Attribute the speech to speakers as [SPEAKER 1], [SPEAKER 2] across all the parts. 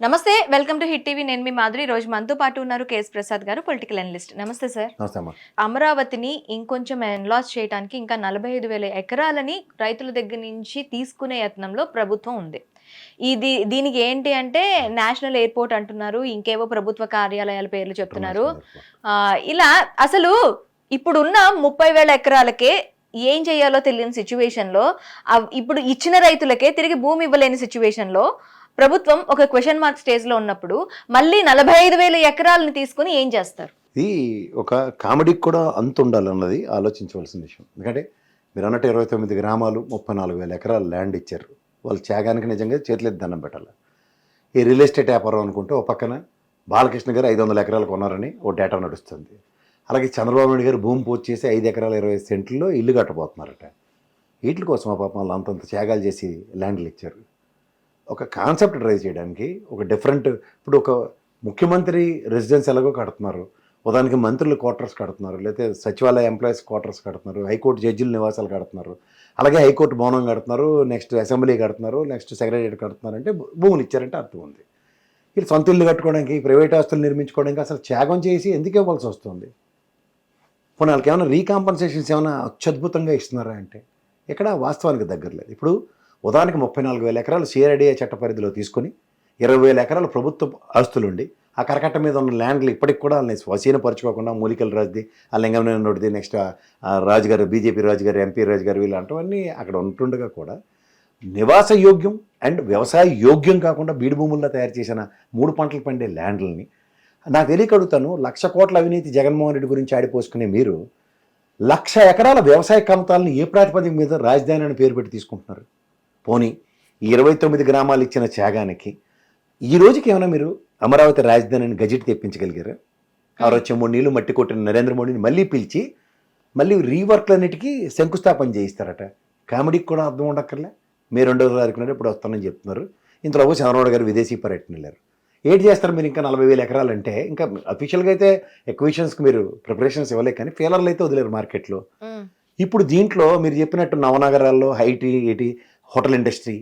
[SPEAKER 1] నమస్తే, welcome to hit TV. నేను మీ మాధురి. రోజు మనతో పాటు ఉన్నారు కేఎస్ ప్రసాద్ గారు, పొలిటికల్ అనలిస్ట్. నమస్తే సార్. అమరావతిని ఇంకొంచెం ఎన్లాస్ చేయడానికి ఇంకా 45,000 ఎకరాలని రైతుల దగ్గర నుంచి తీసుకునే యత్నంలో ప్రభుత్వం ఉంది. దీనికి ఏంటి అంటే నేషనల్ ఎయిర్పోర్ట్ అంటున్నారు, ఇంకేవో ప్రభుత్వ కార్యాలయాల పేర్లు చెప్తున్నారు. ఇలా అసలు ఇప్పుడున్న 30,000 ఎకరాలకే ఏం చేయాలో తెలియని సిచ్యువేషన్లో, ఇప్పుడు ఇచ్చిన రైతులకే తిరిగి భూమి ఇవ్వలేని సిచ్యువేషన్లో ప్రభుత్వం ఒక క్వశ్చన్ మార్క్ స్టేజ్లో ఉన్నప్పుడు మళ్ళీ 45,000 ఎకరాలను తీసుకుని ఏం చేస్తారు?
[SPEAKER 2] ఇది ఒక కామెడీకి కూడా అంత ఉండాలన్నది ఆలోచించవలసిన విషయం. ఎందుకంటే మీరు అన్నట్టు 29 గ్రామాలు 34,000 ఎకరాలు ల్యాండ్ ఇచ్చారు. వాళ్ళు త్యాగానికి నిజంగా చేతులెత్తి దండం పెట్టాలి. ఈ రియల్ ఎస్టేట్ వ్యాపారం అనుకుంటే ఒక పక్కన బాలకృష్ణ గారు 500 ఎకరాలు కొన్నారని ఓ డేటా నడుస్తుంది. అలాగే చంద్రబాబు నాయుడు గారు భూమి పూర్తి చేసి 5 ఎకరాల 20 సెంట్లలో ఇల్లు కట్టబోతున్నారట. వీటి కోసం ఆ పాపం వాళ్ళు అంతంత త్యాగాలు చేసి ల్యాండ్లు ఇచ్చారు. ఒక కాన్సెప్ట్ డ్రైవ్ చేయడానికి ఒక డిఫరెంట్, ఇప్పుడు ఒక ముఖ్యమంత్రి రెసిడెన్స్ ఎలాగో కడుతున్నారు, ఉదాహరణకి మంత్రులు క్వార్టర్స్ కడుతున్నారు, లేకపోతే సచివాలయ ఎంప్లాయీస్ క్వార్టర్స్ కడుతున్నారు, హైకోర్టు జడ్జిల నివాసాలు కడుతున్నారు, అలాగే హైకోర్టు భవనం కడుతున్నారు, నెక్స్ట్ అసెంబ్లీ కడుతున్నారు, నెక్స్ట్ సెక్రటరియట్ కడుతున్నారు. అంటే భూములు ఇచ్చారంటే అర్థం ఉంది. వీళ్ళు సొంత ఇల్లు కట్టుకోవడానికి, ప్రైవేట్ ఆస్తులు నిర్మించుకోవడానికి అసలు త్యాగం చేసి ఎందుకు ఇవ్వాల్సి వస్తుంది? పోనీ వాళ్ళకి ఏమైనా రీకాంపన్సేషన్స్ ఏమైనా అత్యద్భుతంగా ఇస్తున్నారా అంటే ఇక్కడ వాస్తవానికి దగ్గర లేదు. ఇప్పుడు ఉదాహరణకి 34,000 ఎకరాలు సిఆర్డీఏ చట్ట పరిధిలో తీసుకొని 20,000 ఎకరాలు ప్రభుత్వ ఆస్తులుండి ఆ కరకట్ట మీద ఉన్న ల్యాండ్లు ఇప్పటికి కూడా వాళ్ళని స్వశీనపరచుకోకుండా మూలికల రాజుది, ఆ లింగంనేనుడిది, నెక్స్ట్ రాజుగారు, బీజేపీ రాజుగారు, ఎంపీ రాజుగారు, వీళ్ళంటివన్నీ అక్కడ ఉంటుండగా కూడా నివాస యోగ్యం అండ్ వ్యవసాయ యోగ్యం కాకుండా బీడు భూముల్లో తయారు చేసిన 3 పంటలు పండే ల్యాండ్లని నాకు తెలియక అడుగుతాను. 1,00,000 కోట్ల అవినీతి జగన్మోహన్ రెడ్డి గురించి ఆడిపోసుకునే మీరు 1,00,000 ఎకరాల వ్యవసాయ కమతాలను ఏ ప్రాతిపదిక మీద రాజధాని అని పేరు పెట్టి తీసుకుంటున్నారు? పోనీ ఈ 29 గ్రామాలు ఇచ్చిన త్యాగానికి ఈ రోజుకి ఏమైనా మీరు అమరావతి రాజధానిని గజెట్ తెప్పించగలిగారా? ఆ వచ్చే 3 నీళ్ళు మట్టి కొట్టిన నరేంద్ర మోడీని మళ్ళీ పిలిచి మళ్ళీ రీవర్క్లన్నిటికీ శంకుస్థాపన చేయిస్తారట. కామెడీకి కూడా అర్థం ఉండక్కర్లే. మే 2వ తారీఖున ఇప్పుడు వస్తానని చెప్తున్నారు. ఇంతలో చంద్రబాబు గారు విదేశీ పర్యటన వెళ్ళారు. ఏంటి చేస్తారు మీరు? ఇంకా 40,000 ఎకరాలు అంటే ఇంకా అఫీషియల్గా అయితే ఎక్విషన్స్కి మీరు ప్రిపరేషన్స్ ఇవ్వలే, కానీ ఫెయిలర్లు అయితే వదిలేరు మార్కెట్లో. ఇప్పుడు దీంట్లో మీరు చెప్పినట్టు నవనగరాల్లో ఐటీ, హోటల్ ఇండస్ట్రీ,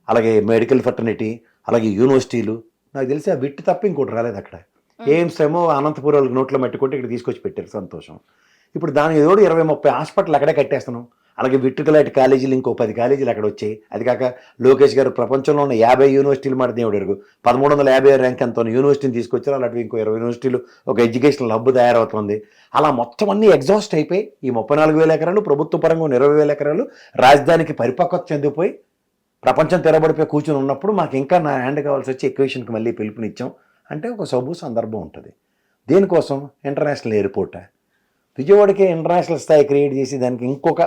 [SPEAKER 2] అలాగే మెడికల్ ఫెటర్నిటీ, అలాగే యూనివర్సిటీలు, నాకు తెలిసి ఆ విట్టు తప్ప ఇంకోటి రాలేదు అక్కడ. ఎయిమ్స్ ఏమో అనంతపురం నోట్లో మట్టి కొట్టి ఇక్కడ తీసుకొచ్చి పెట్టారు, సంతోషం. ఇప్పుడు దానికి తోడు 20-30 హాస్పిటల్ అక్కడే కట్టేస్తున్నాం. అలాగే విట్టుకలాంటి కాలేజీలు ఇంకో 10 కాలేజీలు అక్కడ వచ్చాయి. అది కాక లోకేష్ గారు ప్రపంచంలో ఉన్న 50 యూనివర్సిటీలు మాట దేవుడు ఎరుగు 1350 ర్యాంక్ అంత యూనివర్సిటీని తీసుకొచ్చారు. అలాంటివి ఇంకో 20 యూనివర్సిటీలు, ఒక ఎడ్యుకేషనల్ హబ్ తయారవుతుంది. అలా మొత్తం అన్నీ ఎగ్జాస్ట్ అయిపోయి ఈ 34,000 ఎకరాలు ప్రభుత్వ పరంగా 20,000 ఎకరాలు రాజధానికి పరిపక్వత చెందిపోయి ప్రపంచం తెరబడిపోయి కూర్చొని ఉన్నప్పుడు మాకు ఇంకా నా హ్యాండ్ కావాల్సి వచ్చి ఎక్వేషన్కి మళ్ళీ పిలుపునిచ్చాం అంటే ఒక సబు సందర్భం ఉంటుంది. దేనికోసం? ఇంటర్నేషనల్ ఎయిర్పోర్టా? విజయవాడకే ఇంటర్నేషనల్ స్థాయి క్రియేట్ చేసి దానికి ఇంకొక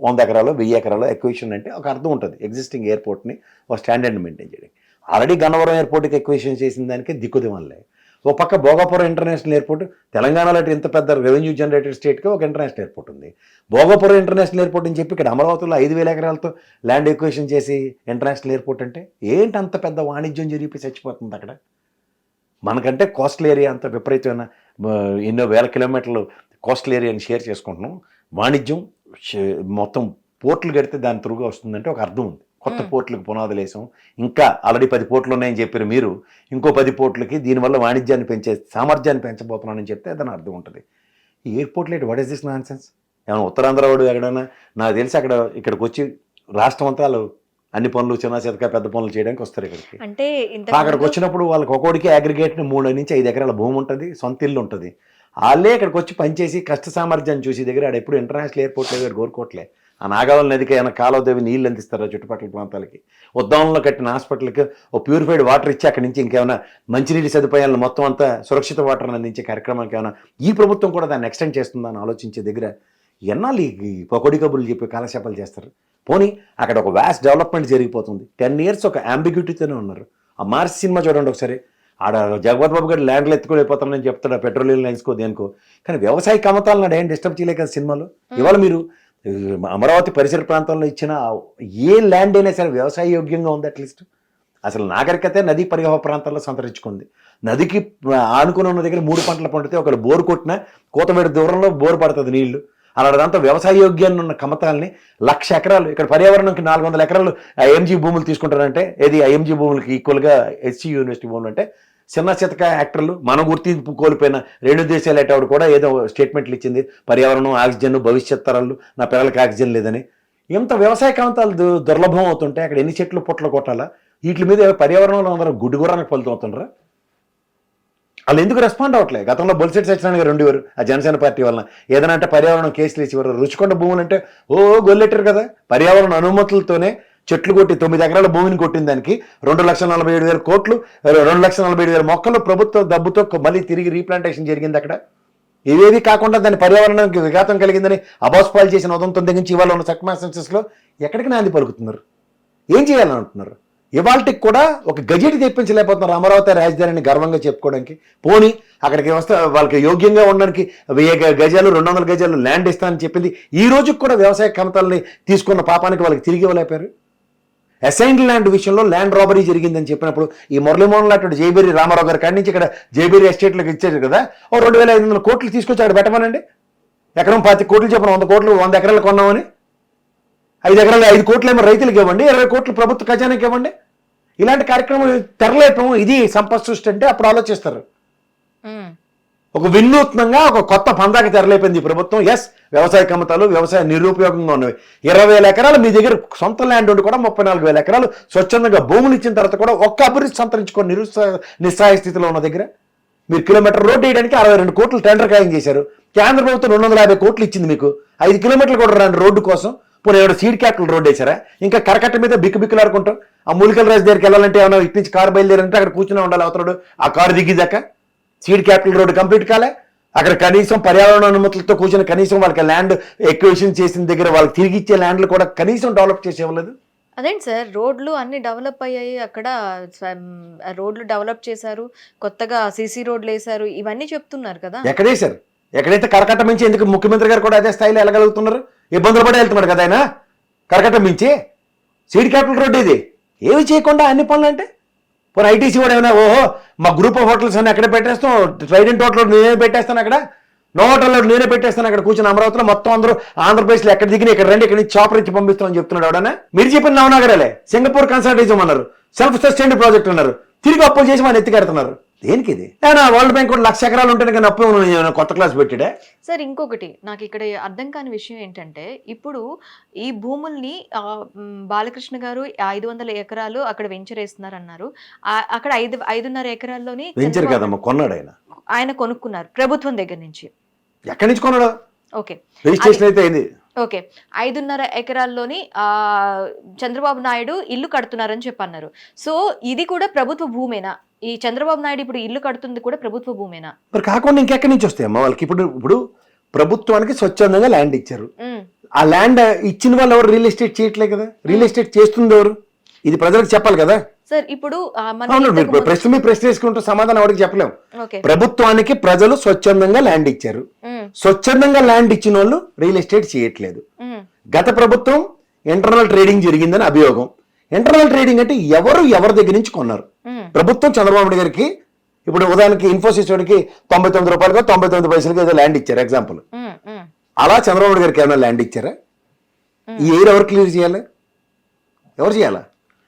[SPEAKER 2] 100 ఎకరాలు 1000 ఎకరాలు ఎక్వేషన్ అంటే ఒక అర్థం ఉంటుంది. ఎగ్జిస్టింగ్ ఎయిర్పోర్ట్ని ఒక స్టాండర్డ్ మెయింటైన్ చేయడం. ఆల్రెడీ గన్నవరం ఎయిర్పోర్ట్కి ఎక్వేషన్ చేసిన దానికి దిక్కుదిమలే. ఓ పక్క భోగాపురం ఇంటర్నేషనల్ ఎయిర్పోర్ట్, తెలంగాణలో ఇంత పెద్ద రెవెన్యూ జనరేటెడ్ స్టేట్కి ఒక ఇంటర్నేషనల్ ఎయిర్పోర్ట్ ఉంది. భోగాపురం ఇంటర్నేషనల్ ఎయిర్పోర్ట్ అని చెప్పి ఇక్కడ అమరావతిలో 5,000 ఎకరాలతో ల్యాండ్ ఎక్వేషన్ చేసి ఇంటర్నేషనల్ ఎయిర్పోర్ట్ అంటే ఏంటి అంత పెద్ద వాణిజ్యం జరిపి చచ్చిపోతుంది అక్కడ? మనకంటే కోస్టల్ ఏరియా అంత విపరీతమైన ఎన్నో వేల కిలోమీటర్లు కోస్టల్ ఏరియాని షేర్ చేసుకుంటున్నాం. వాణిజ్యం మొత్తం పోర్టులు కడితే దాని త్రూగా వస్తుందంటే ఒక అర్థం ఉంది. కొత్త పోర్టులకు పునాదులు వేసాం. ఇంకా ఆల్రెడీ 10 పోర్టులు ఉన్నాయని చెప్పారు మీరు, ఇంకో 10 పోర్టులకి దీనివల్ల వాణిజ్యాన్ని పెంచే సామర్థ్యాన్ని పెంచబోతున్నానని చెప్తే దాని అర్థం ఉంటుంది. ఈ ఎయిర్పోర్ట్లో వాట్ ఈస్ దిస్ నాన్సెన్స్? ఏమైనా ఉత్తరాంధ్ర వాడు ఎక్కడైనా నాకు తెలిసి ఇక్కడికి వచ్చి రాష్ట్రం అంతా వాళ్ళు అన్ని పనులు చిన్న చితక పెద్ద పనులు చేయడానికి వస్తారు ఇక్కడికి.
[SPEAKER 1] అంటే
[SPEAKER 2] అక్కడికి వచ్చినప్పుడు వాళ్ళకి ఒక్కోడికి అగ్రిగేట్ 3 నుంచి 5 ఎకరాల భూమి ఉంటుంది, సొంత ఇల్లు ఉంటుంది. వాళ్ళే ఇక్కడికి వచ్చి పనిచేసి కష్ట సామర్థ్యాన్ని చూసి దగ్గర ఆడ ఎప్పుడు ఇంటర్నేషనల్ ఎయిర్పోర్ట్ లేదు కోరుకోవట్లే. ఆ నాగావళి నదికి ఏమైనా కాలువదేవి నీళ్ళు అందిస్తారా చుట్టుపక్కల ప్రాంతాలకి? ఉద్దానంలో కట్టిన హాస్పిటల్కి ఓ ప్యూరిఫైడ్ వాటర్ ఇచ్చి అక్కడి నుంచి ఇంకేమైనా మంచినీటి సదుపాయాలను మొత్తం అంతా సురక్షిత వాటర్ని అందించే కార్యక్రమానికి ఏమైనా ఈ ప్రభుత్వం కూడా దాన్ని ఎక్స్టెండ్ చేస్తుందని ఆలోచించే దగ్గర ఎన్నాళ్ళు ఈ పకోడీ కబుర్లు చెప్పి కాలశాపాలు చేస్తారు? పోనీ అక్కడ ఒక వ్యాస్ట్ డెవలప్మెంట్ జరిగిపోతుంది. 10 years ఒక అంబిగ్యూటీతోనే ఉన్నారు. ఆ మార్చి సినిమా చూడండి ఒకసారి. ఆడ జగపతి బాబు గారు ల్యాండ్లు ఎత్తుకోలేకపోతానని చెప్తాడు, పెట్రోలియం లైన్స్కో దేనికో. కానీ వ్యవసాయ కమతాలను ఏం డిస్టర్బ్ చేయలే కదా సినిమాలో. ఇవాళ మీరు అమరావతి పరిసర ప్రాంతంలో ఇచ్చిన ఏ ల్యాండ్ అయినా సరే వ్యవసాయ యోగ్యంగా ఉంది. అట్లీస్ట్ అసలు నాగరికత నదీ పరివాహ ప్రాంతాల్లో సంతరించుకుంది. నదికి ఆనుకుని ఉన్న దగ్గర 3 పంటలు పండితే ఒకడు బోరు కొట్టినా కోతమేడు దూరంలో బోరు పడుతుంది నీళ్లు. అలాంటి వ్యవసాయ యోగ్యాన్ని ఉన్న కమతాలని 1,00,000 ఎకరాలు ఇక్కడ పర్యావరణంకి 400 ఎకరాలు ఐఎంజీ భూములు తీసుకుంటారంటే ఏది ఐఎంజీ భూములకి ఈక్వల్గా ఎస్సీ యూనివర్సిటీ భూములు అంటే చిన్న చితక యాక్టర్లు మన గుర్తింపు కోల్పోయిన 2 దేశాలు ఆవిడ కూడా ఏదో స్టేట్మెంట్లు ఇచ్చింది, పర్యావరణం ఆక్సిజన్ భవిష్యత్ తరాలు నా పిల్లలకి ఆక్సిజన్ లేదని. ఎంత వ్యవసాయ కమతాలు దుర్లభం అవుతుంటే అక్కడ ఎన్ని చెట్లు పుట్టలు కొట్టాలా, వీటి మీద పర్యావరణంలో అందరూ గుడ్డుగురానికి ఫలితం అవుతుండ్రా? వాళ్ళు ఎందుకు రెస్పాండ్ అవ్వట్లేదు? గతంలో బొలిశెట్టి సత్యనారాయణ గారు ఉండేవారు ఆ జనసేన పార్టీ వలన, ఏదైనా అంటే పర్యావరణం కేసులు వేసేవారు. రుచికొండ భూములు అంటే గొల్లెట్టారు కదా, పర్యావరణ అనుమతులతోనే చెట్లు కొట్టి 9 ఎకరాల భూమిని కొట్టిన దానికి 2,47,000 కోట్లు 2,47,000 మొక్కలు ప్రభుత్వ డబ్బుతో మళ్ళీ తిరిగి రీప్లాంటేషన్ జరిగింది అక్కడ. ఇవేవి కాకుండా దాని పర్యావరణానికి విఘాతం కలిగిందని అబాస్పాలు చేసిన ఉదంతం దగ్గర నుంచి ఇవాళ ఉన్న సర్కమ్స్టాన్సెస్లో ఎక్కడికి నాంది పలుకుతున్నారు? ఏం చేయాలని అంటున్నారు? ఇవాళకి కూడా ఒక గజెట్ తెప్పించలేకపోతున్నారు అమరావతి రాజధానిని గర్వంగా చెప్పుకోవడానికి. పోనీ అక్కడికి వస్తే వాళ్ళకి యోగ్యంగా ఉండడానికి 1000 గజాలు 200 గజాలు ల్యాండ్ ఇస్తానని చెప్పింది ఈ రోజుకి కూడా వ్యవసాయ కమతాలని తీసుకున్న పాపానికి వాళ్ళకి తిరిగి ఇవ్వలేపారు. అసైన్డ్ ల్యాండ్ విషయంలో ల్యాండ్ రాబరీ జరిగిందని చెప్పినప్పుడు ఈ మురళీమోహన్ లాంటి జయబేరి రామారావు గారి కాడి నుంచి ఇక్కడ జయబేరి ఎస్టేట్లకు ఇచ్చారు కదా, 2,500 కోట్లు తీసుకొచ్చి అక్కడ పెట్టమనండి. ఎకరం 25 కోట్లు చెప్పిన 100 కోట్లు 100 ఎకరాలు కొన్నామని, 5 ఎకరాలు 5 కోట్లు ఏమో రైతులకు ఇవ్వండి, 20 కోట్లు ప్రభుత్వ ఖజానాకి ఇవ్వండి. ఇలాంటి కార్యక్రమం తెరలేపం, ఇది సంపద సృష్టి అంటే అప్పుడు ఆలోచిస్తారు. ఒక వినూత్నంగా ఒక కొత్త పందాకి తెరలేపింది ఈ ప్రభుత్వం. ఎస్, వ్యవసాయ కమతాలు వ్యవసాయ నిరుపయోగంగా ఉన్నవి. 20,000 ఎకరాలు మీ దగ్గర సొంత ల్యాండ్ ఉండి కూడా 34,000 ఎకరాలు స్వచ్ఛందంగా భూములు ఇచ్చిన తర్వాత కూడా ఒక్క అభివృద్ధి సంతరించుకొని నిస్సహాయ స్థితిలో ఉన్న దగ్గర మీరు కిలోమీటర్ రోడ్డు వేయడానికి 62 కోట్లు టెండర్ ఖాయం చేశారు. కేంద్ర ప్రభుత్వం 250 కోట్లు ఇచ్చింది మీకు, 5 కిలోమీటర్లు కూడా రండి రోడ్డు కోసం. పోనీ ఏడు సీడ్ క్యాపిటల్ రోడ్ వేసారా? ఇంకా కరకట్ట మీద బిక్కులాడుకుంటాం. ఆ మూలికల రాజు దగ్గరికి వెళ్ళాలంటే ఏమన్నా ఇటు నుంచి కారు బయలుదేరంటే అక్కడ కూర్చుని ఉండాలి అవతలడు, ఆ కారు దిగిదాకా. సీడ్ క్యాపిటల్ రోడ్డు కంప్లీట్ కాలే. అక్కడ కనీసం పర్యావరణ అనుమతులతో కూర్చొని కనీసం వాళ్ళకి ల్యాండ్ ఎక్విజిషన్ చేసిన దగ్గర వాళ్ళకి తిరిగి ఇచ్చే ల్యాండ్లు కూడా కనీసం డెవలప్ చేసేవాళ్ళు.
[SPEAKER 1] అదేంటి సార్, రోడ్లు అన్ని డెవలప్ అయ్యాయి, అక్కడ రోడ్లు డెవలప్ చేశారు, కొత్తగా సీసీ రోడ్లు వేశారు, ఇవన్నీ చెప్తున్నారు కదా.
[SPEAKER 2] ఎక్కడేశారు? ఎక్కడైతే కరకట్ట మించి ఎందుకు ముఖ్యమంత్రి గారు కూడా అదే స్థాయిలో వెళ్ళగలుగుతున్నారు? ఇబ్బందులు పడి వెళ్తున్నాడు కదా ఆయన. కరకట్ట మించి సీడ్ క్యాపిటల్ రోడ్ ఇది ఏమి చేయకుండా అన్ని పనులు అంటే పోనీ ఐటీసీ కూడా ఏమైనా మా గ్రూప్ ఆఫ్ హోటల్స్ అన్నీ అక్కడే పెట్టేస్తాం, ట్రైడెంట్ హోటల్ నేనే పెట్టేస్తాను, అక్కడ నో హోటల్లో నేనే పెట్టేస్తాను, అక్కడ కూర్చొని అమరావతిలో మొత్తం అందరూ ఆంధ్రప్రదేశ్లో ఎక్కడ దిగిన ఇక్కడ రండి, ఇక్కడ నుంచి చాపర్ ఇచ్చి పంపిస్తామని చెప్తున్నాడు ఎవడన్నా. మీరు చెప్పిన నవనగరాలే సింగపూర్ కన్సల్టేషన్ అన్నారు, సెల్ఫ్ సస్టైన్డ్ ప్రాజెక్ట్ అన్నారు, తిరిగి అప్పులు చేసి మన ఎత్తికెడుతున్నారు. దేనికి ఇది? వరల్డ్ బ్యాంక్ కూడా 1,00,000 ఎకరాలు ఉంటేనే కానీ అప్పు కొత్త క్లాస్ పెట్టాడే.
[SPEAKER 1] సార్ ఇంకొకటి నాకు ఇక్కడ అర్థం కాని విషయం ఏంటంటే, ఇప్పుడు ఈ భూముల్ని బాలకృష్ణ గారు 500 ఎకరాలు అక్కడ వెంచర్ వేస్తున్నారు అన్నారు. అక్కడ 5.5 ఎకరాల్లోని
[SPEAKER 2] వెంచర్ కదమ్మా, కొన్నాడు ఆయన
[SPEAKER 1] కొనుక్కున్నారు ప్రభుత్వం దగ్గర నుంచి.
[SPEAKER 2] ఎక్కడి నుంచి కొన్నాడు?
[SPEAKER 1] ఓకే,
[SPEAKER 2] రిజిస్ట్రేషన్ అయితే అయింది.
[SPEAKER 1] ఓకే, 5.5 ఎకరాల్లోని చంద్రబాబు నాయుడు ఇల్లు కడుతున్నారని చెప్పన్నారు. సో ఇది కూడా ప్రభుత్వ భూమేనా? ఈ చంద్రబాబు నాయుడు ఇప్పుడు ఇల్లు కడుతుంది కూడా ప్రభుత్వ భూమేనా?
[SPEAKER 2] మరి కాకుండా ఇంకెక్కడి నుంచి వస్తాయి అమ్మా వాళ్ళకి? ఇప్పుడు ప్రభుత్వానికి స్వచ్ఛందంగా ల్యాండ్ ఇచ్చారు. ఆ ల్యాండ్ ఇచ్చిన వాళ్ళు ఎవరు రియల్ ఎస్టేట్ చేయట్లే కదా, రియల్ ఎస్టేట్ చేస్తుంది ఎవరు? ఇది ప్రజలకు చెప్పాలి కదా
[SPEAKER 1] సార్. ఇప్పుడు
[SPEAKER 2] ప్రశ్న వేసుకుంటూ సమాధానం ఎవరికి చెప్పలేము. ప్రభుత్వానికి ప్రజలు స్వచ్ఛందంగా ల్యాండ్ ఇచ్చారు, స్వచ్ఛందంగా ల్యాండ్ ఇచ్చిన వాళ్ళు రియల్ ఎస్టేట్ చేయట్లేదు. గత ప్రభుత్వం ఇంటర్నల్ ట్రేడింగ్ జరిగిందని అభియోగం. ఇంటర్నల్ ట్రేడింగ్ అంటే ఎవరి దగ్గర నుంచి కొన్నారు? ప్రభుత్వం చంద్రబాబు నాయుడు గారికి ఇప్పుడు ఉదాహరణకి ఇన్ఫోసిస్ వాడికి 99 రూపాయలుగా 99 పైసలకి ఏదో ల్యాండ్ ఇచ్చారు ఎగ్జాంపుల్. అలా చంద్రబాబు నాయుడు గారికి ఏమైనా ల్యాండ్ ఇచ్చారా? ఈ ఎయిర్ ఎవరు క్లియర్ చేయాలి? ఎవరు చేయాలా?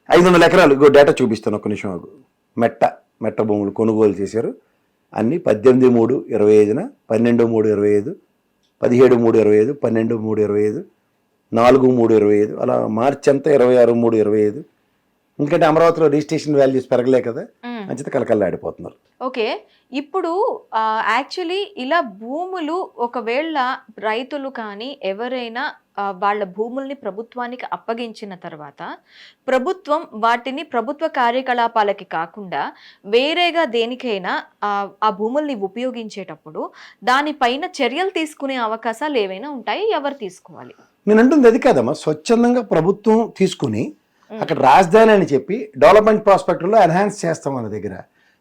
[SPEAKER 2] 500 ఎకరాలు ఇగో డేటా చూపిస్తాను ఒక్క నిమిషం. మెట్ట భూములు కొనుగోలు చేశారు అన్ని 18/3/25, 12/3/25, 17/3/25, 12/3/25, 4/3/25, అలా మార్చి అంతా 26/3/25. ఎందుకంటే అమరావతిలో రిజిస్ట్రేషన్ వాల్యూస్ పెరగలే కదా, అంచేత కలకల్లాడిపోతున్నారు.
[SPEAKER 1] ఓకే, ఇప్పుడు యాక్చువల్లీ ఇలా భూములు ఒకవేళ రైతులు కానీ ఎవరైనా వాళ్ళ భూముల్ని ప్రభుత్వానికి అప్పగించిన తర్వాత ప్రభుత్వం వాటిని ప్రభుత్వ కార్యకలాపాలకి కాకుండా వేరేగా దేనికైనా ఆ భూముల్ని ఉపయోగించేటప్పుడు దానిపైన చర్యలు తీసుకునే అవకాశాలు ఏవైనా ఉంటాయి? ఎవరు తీసుకోవాలి?
[SPEAKER 2] నేను అంటుంది అది కాదమ్మా, స్వచ్ఛందంగా ప్రభుత్వం తీసుకుని అక్కడ రాజధాని అని చెప్పి డెవలప్మెంట్ ప్రాస్పెక్ట్లో ఎన్హాన్స్ చేస్తాం మన దగ్గర.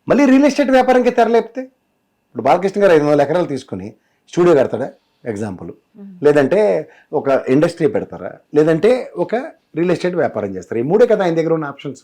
[SPEAKER 2] మళ్ళీ రియల్ ఎస్టేట్ వ్యాపారంకి తెరలేపితే ఇప్పుడు బాలకృష్ణ గారు 500 ఎకరాలు తీసుకుని స్టూడియో కడతాడా ఎగ్జాంపుల్, లేదంటే ఒక ఇండస్ట్రీ పెడతారా, లేదంటే ఒక రియల్ ఎస్టేట్ వ్యాపారం చేస్తారు. ఈ మూడే కదా ఆయన దగ్గర ఉన్న ఆప్షన్స్.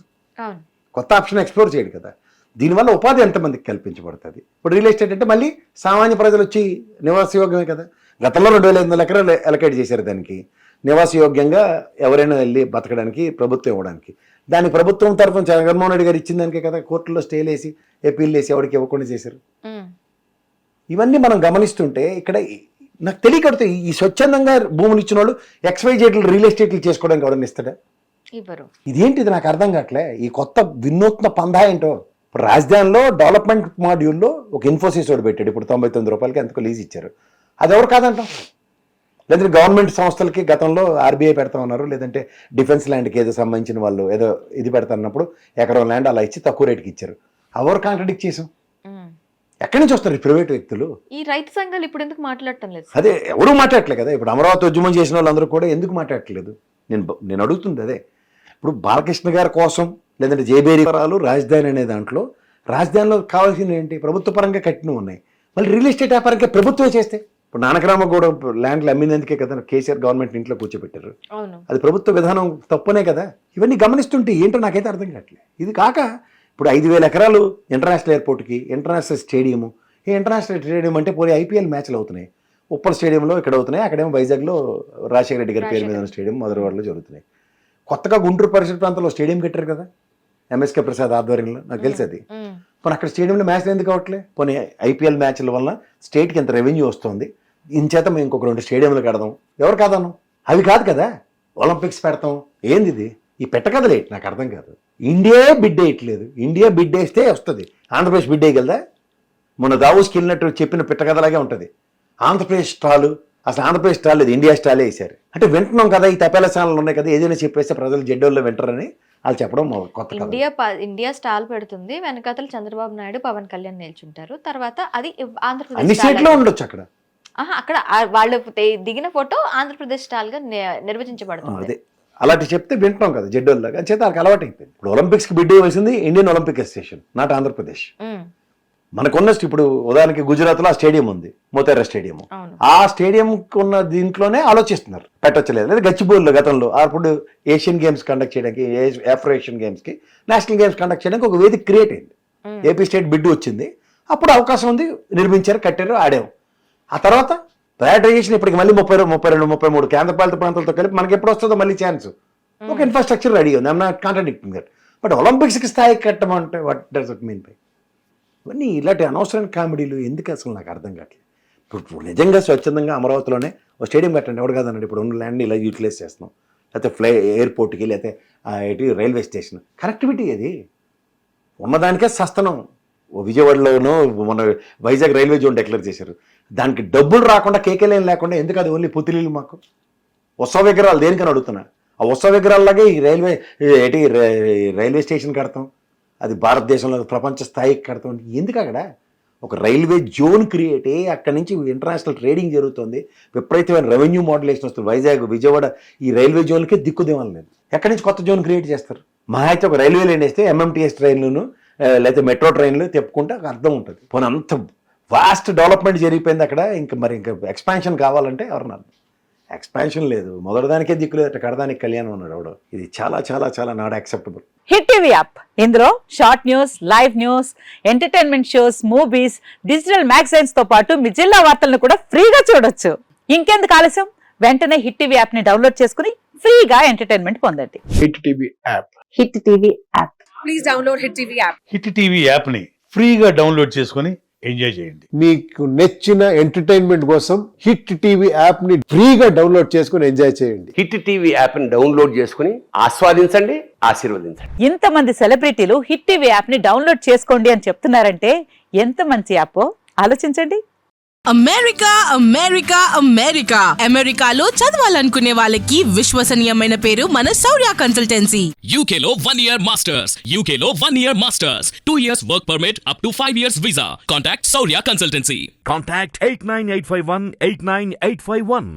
[SPEAKER 2] కొత్త ఆప్షన్ ఎక్స్ప్లోర్ చేయడు కదా. దీనివల్ల ఉపాధి ఎంతమందికి కల్పించబడుతుంది? ఇప్పుడు రియల్ ఎస్టేట్ అంటే మళ్ళీ సామాన్య ప్రజలు వచ్చి నివాసయోగ్యమే కదా. గతంలో 2,500 ఎకరాలు అలకేట్ చేశారు దానికి, నివాసయోగ్యంగా ఎవరైనా వెళ్ళి బతకడానికి ప్రభుత్వం ఇవ్వడానికి. దానికి ప్రభుత్వం తరఫున జగన్మోహన్ రెడ్డి గారు ఇచ్చిన దానికే కదా కోర్టులో స్టేలు వేసి అప్పీల్ వేసి ఎవరికి ఇవ్వకుండా చేశారు. ఇవన్నీ మనం గమనిస్తుంటే ఇక్కడ నాకు తెలియకడుతూ ఈ స్వచ్ఛందంగా భూములు ఇచ్చిన వాళ్ళు XYZ రియల్ ఎస్టేట్లు చేసుకోవడానికి ఎవరైనా ఇస్తాడా?
[SPEAKER 1] ఇవ్వరు.
[SPEAKER 2] ఇదేంటిది నాకు అర్థం కావట్లే. ఈ కొత్త వినూత్న పందా ఏంటో. ఇప్పుడు రాజధానిలో డెవలప్మెంట్ మాడ్యూల్లో ఒక ఇన్ఫోసిస్ వాడు పెట్టాడు, ఇప్పుడు 99 రూపాయలకి ఎంతకు లీజ్ ఇచ్చారు. అది ఎవరు కాదంటాం? లేదంటే గవర్నమెంట్ సంస్థలకి గతంలో RBI పెడతా ఉన్నారు, లేదంటే డిఫెన్స్ ల్యాండ్కి ఏదో సంబంధించిన వాళ్ళు ఏదో ఇది పెడతాన్నప్పుడు ఎకరం ల్యాండ్ అలా ఇచ్చి తక్కువ రేటుకి ఇచ్చారు. ఎవరు కాంట్రడిక్ట్ చేసాం? ఎక్కడి నుంచి వస్తారు ఈ ప్రైవేట్ వ్యక్తులు?
[SPEAKER 1] ఈ రైతు సంఘాలు ఇప్పుడు ఎందుకు మాట్లాడటం లేదు?
[SPEAKER 2] అదే ఎవరు మాట్లాడట్లేదు కదా. ఇప్పుడు అమరావతి ఉద్యమం చేసిన వాళ్ళందరూ కూడా ఎందుకు మాట్లాడట్లేదు? నేను అడుగుతుంది అదే. ఇప్పుడు బాలకృష్ణ గారి కోసం లేదంటే జేబేరి పరాలు రాజధాని అనే దాంట్లో రాజధానిలో కావాల్సింది ఏంటి? ప్రభుత్వ పరంగా కట్టినవి ఉన్నాయి. మళ్ళీ రియల్ ఎస్టేట్ వ్యాపారంగా ప్రభుత్వమే చేస్తే, ఇప్పుడు నానక్రామ కూడా ల్యాండ్లు అమ్మినందుకే కదా కేసీఆర్ గవర్నమెంట్ ఇంట్లో కూర్చోబెట్టారు. అది ప్రభుత్వ విధానం తప్పునే కదా. ఇవన్నీ గమనిస్తుంటే ఏంటో నాకైతే అర్థం కావట్లేదు. ఇది కాక ఇప్పుడు 5,000 ఎకరాలు ఇంటర్నేషనల్ ఎయిర్పోర్ట్కి, ఇంటర్నేషనల్ స్టేడియము. ఈ ఇంటర్నేషనల్ స్టేడియం అంటే పోయి IPL మ్యాచ్లు అవుతున్నాయి. ఉప్పల్ స్టేడియంలో ఇక్కడ అవుతున్నాయి, అక్కడేమో వైజాగ్లో రాజశేఖర రెడ్డి గారి పేరు మీద ఉన్న స్టేడియం మధురవాడలో జరుగుతున్నాయి. కొత్తగా గుంటూరు పరిసర ప్రాంతంలో స్టేడియం కట్టారు కదా MSK ప్రసాద్ ఆధ్వర్యంలో, నాకు తెలిసి అది. పోనీ అక్కడ స్టేడియంలో మ్యాచ్లు ఎందుకు అవట్లే? పోనీ IPL మ్యాచ్ల వల్ల స్టేట్కి ఎంత రెవెన్యూ వస్తుంది, ఇంచేత మేము ఇంకొక 2 స్టేడియంలు కడదాం. ఎవరు కాదను? అవి కాదు కదా. ఒలింపిక్స్ పెడతాం. ఏంది ఇది? ఈ పెట్టకదలే నాకు అర్థం కాదు. ఇండియా బిడ్ వేయట్లేదు. ఇండియా బిడ్ వేస్తే వస్తుంది, ఆంధ్రప్రదేశ్ బిడ్ వేయగలదా? మొన్న దావోస్కి వెళ్ళినట్టు చెప్పిన పెట్టకథలాగే ఉంటుంది. ఆంధ్రప్రదేశ్ స్టాలు, అసలు ఆంధ్రప్రదేశ్ స్టాల్ లేదు, ఇండియా స్టాలే వేశారు. అంటే వింటున్నాం కదా, ఈ తపేల ఛానల్ ఉన్నాయి కదా, ఏదైనా చెప్పేస్తే ప్రజలు జెడ్డోల్లో వింటారని వాళ్ళు చెప్పడం కొత్త.
[SPEAKER 1] ఇండియా స్టాల్ పెడుతుంది, వెనకాతలు చంద్రబాబు నాయుడు పవన్ కళ్యాణ్ నిల్చుంటారు, తర్వాత అది
[SPEAKER 2] అన్ని
[SPEAKER 1] ఆంధ్రప్రదేశ్
[SPEAKER 2] స్టేట్లో ఉండొచ్చు. అక్కడ
[SPEAKER 1] అక్కడ వాళ్ళు దిగిన ఫోటో ఆంధ్రప్రదేశ్ స్టాల్ గా నిర్వచించబడుతుంది.
[SPEAKER 2] అదే అలాంటి చెప్తే వింటున్నాం కదా జెడ్డోల్లాగా, చేత వాళ్ళకి అలవాటు అయిపోయింది. ఇప్పుడు ఒలింపిక్స్కి బిడ్ వేయవలసింది Indian Olympic Association, not Andhra Pradesh. మనకున్న ఇప్పుడు ఉదాహరణకి గుజరాత్లో ఆ స్టేడియం ఉంది, మోతేరా స్టేడియం. ఆ స్టేడియంకి ఉన్న దీంట్లోనే ఆలోచిస్తున్నారు పెట్టచ్చలేదు. లేదా గచ్చిబౌలిలో గతంలో అప్పుడు ఏషియన్ గేమ్స్ కండక్ట్ చేయడానికి, ఆఫ్రో ఏషియన్ గేమ్స్కి, నేషనల్ గేమ్స్ కండక్ట్ చేయడానికి ఒక వేదిక క్రియేట్ అయింది. ఏపీ స్టేట్ బిడ్ వచ్చింది, అప్పుడు అవకాశం ఉంది, నిర్మించారు, కట్టారు, ఆడాము. ఆ తర్వాత ప్రయాటైజేషన్ ఇప్పటికి మళ్ళీ 32, 33 కేంద్రపాలిత ప్రాంతాలతో కలిపి మనకి ఎప్పుడు వస్తుందో మళ్ళీ ఛాన్స్. ఒక ఇన్ఫ్రాస్ట్రక్చర్ రెడీ ఉంది, I'm not contradicting that. But ఒలింపిక్స్కి స్థాయికి కట్టమంటే what does it mean by? ఇవన్నీ ఇలాంటి అనవసరమైన కామెడీలు ఎందుకు అసలు నాకు అర్థం కావట్లేదు. ఇప్పుడు నిజంగా స్వచ్ఛందంగా అమరావతిలోనే ఒక స్టేడియం కట్టండి, ఎవరు కాదన్నాడు. ఇప్పుడు ఉన్న ల్యాండ్ని ఇలా యూటిలైజ్ చేస్తున్నాం, లేకపోతే ఎయిర్పోర్ట్కి, లేకపోతే రైల్వే స్టేషన్ కనెక్టివిటీ. అది ఉన్నదానికే సస్తనం. విజయవాడలోనూ మన వైజాగ్ రైల్వే జోన్ డిక్లేర్ చేశారు, దానికి డబ్బులు రాకుండా కేకేలేం లేకుండా ఎందుకు? అది ఓన్లీ పుత్తిలీలు. మాకు ఉత్సవ విగ్రహాలు దేనికని అడుగుతున్నా. ఆ ఉత్సవ విగ్రహాలలాగే ఈ రైల్వే స్టేషన్ కడతాం, అది భారతదేశంలో ప్రపంచ స్థాయికి కడతాం. ఎందుకు? అక్కడ ఒక రైల్వే జోన్ క్రియేట్ అయ్యి అక్కడి నుంచి ఇంటర్నేషనల్ ట్రేడింగ్ జరుగుతుంది, విపరీతమైన రెవెన్యూ మోడలేషన్ వస్తుంది. విజయవాడ ఈ రైల్వే జోన్కి దిక్కుదేవాలి లేదు. ఎక్కడి నుంచి కొత్త జోన్ క్రియేట్ చేస్తారు? మా అయితే ఒక రైల్వే లైన్ వేస్తే MMTS ట్రైన్లను లేకపోతే మెట్రో ట్రైన్లు తెప్పుకుంటే అర్థం ఉంటుంది. పోనీ అంత వాస్ట్ డెవలప్మెంట్ జరిగిపోయింది అక్కడ. ఇంకా ఎక్స్పాన్షన్ కావాలంటే ఎవరన్నా ఎక్స్పాన్షన్ లేదు, మొదటిదానికే దిక్కు లేదు, కడదానికి కళ్యాణం ఉన్నాడు ఎవడో. ఇది చాలా చాలా చాలా not acceptable.
[SPEAKER 3] Hit TV app, ఇందులో short news, live news, entertainment shows, movies, digital magazines తో పాటు మీ జిల్లా వార్తలను కూడా ఫ్రీగా చూడొచ్చు. ఇంకెందుకు ఆలస్యం, వెంటనే హిట్ టీవీ యాప్ ని డౌన్లోడ్ చేసుకుని ఫ్రీగా ఎంటర్టైన్మెంట్ పొందండి.
[SPEAKER 4] Hit TV app.
[SPEAKER 3] Hit TV app.
[SPEAKER 5] Please download hit TV app.
[SPEAKER 4] Hit TV app ని ఫ్రీగా డౌన్లోడ్ చేసుకుని ఎంజాయ్ చేయండి.
[SPEAKER 6] మీకు నచ్చిన ఎంటర్టైన్మెంట్ కోసం హిట్ టీవీ యాప్ ని ఫ్రీగా డౌన్లోడ్ చేసుకుని ఎంజాయ్ చేయండి.
[SPEAKER 7] హిట్ టీవీ యాప్ ని డౌన్లోడ్ చేసుకుని ఆస్వాదించండి, ఆశీర్వదించండి.
[SPEAKER 3] ఇంతమంది సెలబ్రిటీలు హిట్ టీవీ యాప్ ని డౌన్లోడ్ చేసుకోండి అని చెప్తున్నారంటే ఎంత మంచి యాప్ ఆలోచించండి.
[SPEAKER 5] అమెరికా అమెరికా అమెరికా అమెరికాలో చదవాలనుకునే వాళ్ళకి విశ్వసనీయమైన పేరు మన శౌర్య కన్సల్టెన్సీ.
[SPEAKER 8] UK లో 1 year masters. UK లో 1 year masters. 2 years work permit up to 5 years visa. Contact Saurya Consultancy.
[SPEAKER 9] Contact 89851 89851.